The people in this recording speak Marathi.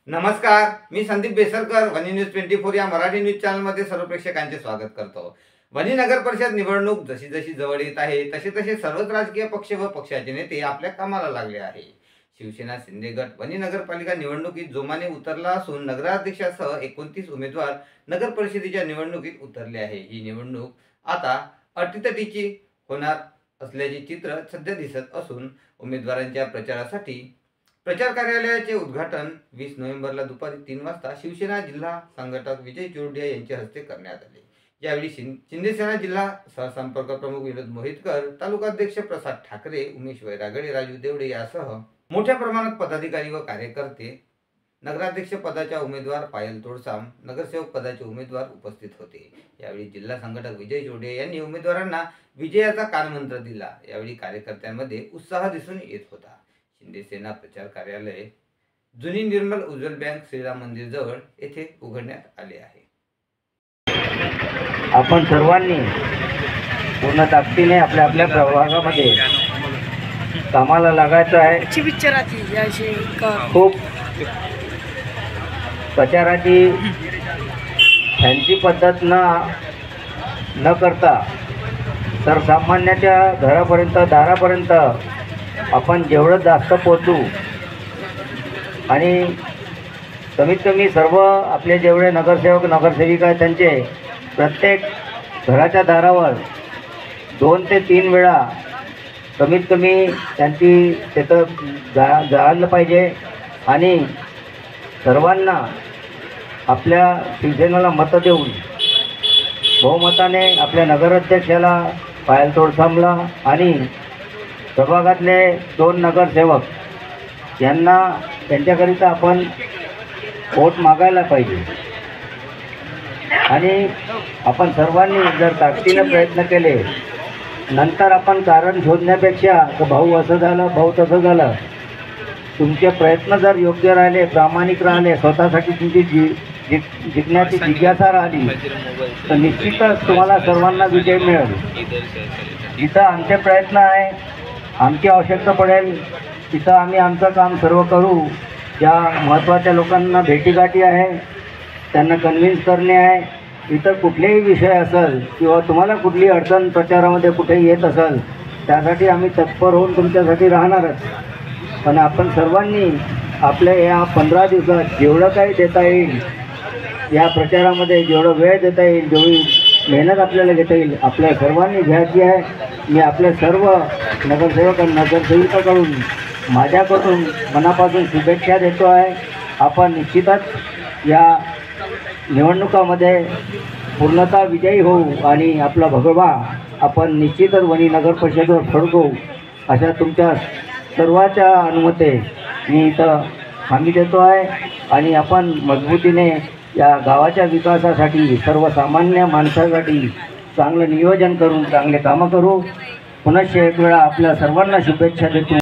नमस्कार, मी संदीप बेसरकर वनी न्यूज 24 या मराठी न्यूज चॅनलमध्ये सर्व प्रेक्षकांचे स्वागत करतो। वनी नगर परिषद निवडणूक जशी जशी जवळ येत आहे तसे तसे सर्वच राजकीय पक्ष व पक्षाचे नेते आपल्या कामाला लागले आहे। शिवसेना शिंदे गट वनी नगरपालिका निवडणुकीत जोमाने उतरला असून नगराध्यक्षासह 29 उमेदवार नगर परिषदेच्या निवडणुकीत उतरले आहे। ही निवडणूक आता अटीतटीची होणार असल्याचे चित्र सध्या दिसत असून उमेदवारांच्या प्रचारासाठी प्रचार कार्यालयाचे उद्घाटन 20 नोव्हेंबरला दुपारी 3 वाजता शिवसेना जिल्हा संघटक विजय चोरडिया यांच्या हस्ते करण्यात आले। यावेळी शिंदेसेना जिल्हा सहसंपर्क प्रमुख विनोद मोहितकर, तालुकाध्यक्ष प्रसाद ठाकरे, उमेश वैरागडे, राजू देवडे यासह मोठ्या प्रमाणात पदाधिकारी व कार्यकर्ते, नगराध्यक्ष पदाच्या उमेदवार पायल तोडसाम, नगरसेवक पदाचे उमेदवार उपस्थित होते। यावेळी जिल्हा संघटक विजय चोरडिया यांनी उमेदवारांना विजयाचा कानमंत्र दिला। यावेळी कार्यकर्त्यांमध्ये उत्साह दिसून येत होता। शिंदेसेना प्रचार कार्यालय जुनी निर्मल उज्ज्वल बँक श्रीराम मंदिर जवळ येथे उघडण्यात आले आहे। आपण सर्वांनी पूर्ण ताकदीने आपल्या आपल्या प्रभागामध्ये कामाला लागायचं आहे। खूप प्रचाराची फॅन्सी पद्धत न करता सर्वसामान्याच्या घरापर्यंत दारापर्यंत आपण जेवढं जास्त पोहोचू आणि कमीत कमी सर्व आपले जेवढे नगरसेवक नगरसेविका त्यांचे प्रत्येक घराच्या दारावर 2 ते 3 वेळा कमीत कमी त्यांची तिथं जायला पाहिजे आणि सर्वांना आपल्या शिवसेनेला मतं देऊन बहुमताने आपल्या नगराध्यक्षाला पायल तोडसामला आणि प्रभागातले 2 नगरसेवक यांना त्यांच्याकरिता आपण वोट मागायला पाहिजे। आणि आपण सर्वांनी जर ताकदीने प्रयत्न केले नंतर आपण कारण शोधण्यापेक्षा भाऊ असं झालं भाऊ तसं झालं, तुमचे प्रयत्न जर योग्य राहिले, प्रामाणिक राहिले, स्वतःसाठी तुमची जिंकण्याची जिज्ञासा राहिली तर निश्चितच तुम्हाला सर्वांना विजय मिळेल। जिथं आमचे प्रयत्न आहे, आमची आवश्यकता पडेल तिथं आम्ही आमचं काम सर्व करू। ज्या महत्त्वाच्या लोकांना भेटीगाठी आहे त्यांना कन्व्हिन्स करणे आहे। इतर कुठलेही विषय असेल किंवा तुम्हाला कुठली अडचण प्रचारामध्ये कुठेही येत असेल त्यासाठी आम्ही तत्पर होऊन तुमच्यासाठी राहणारच। पण आपण सर्वांनी आपल्या या 15 दिवसात जेवढं काही देता येईल, या प्रचारामध्ये जेवढं वेळ देता येईल, जेवढी मेहनत आपल्याला घेता येईल, आपल्या सर्वांनी घ्यायची आहे। मी आपल्या सर्व नगरसेवक आणि नगरसेविकाकडून माझ्याकडून मनापासून शुभेच्छा देतो आहे। आपण निश्चितच या निवडणुकामध्ये पूर्णतः विजयी होऊ आणि आपला भगवा आपण निश्चितच वनी नगर परिषदेवर फडकवू अशा तुमच्या सर्वांच्या अनुमते मी इथं हमी देतो आहे। आणि आपण मजबूतीने या गावाच्या विकासासाठी सर्वसामान्य माणसासाठी चांगलं नियोजन करून चांगले कामं करू। पुनश्च एक वेळा आपल्या सर्वांना शुभेच्छा देतो।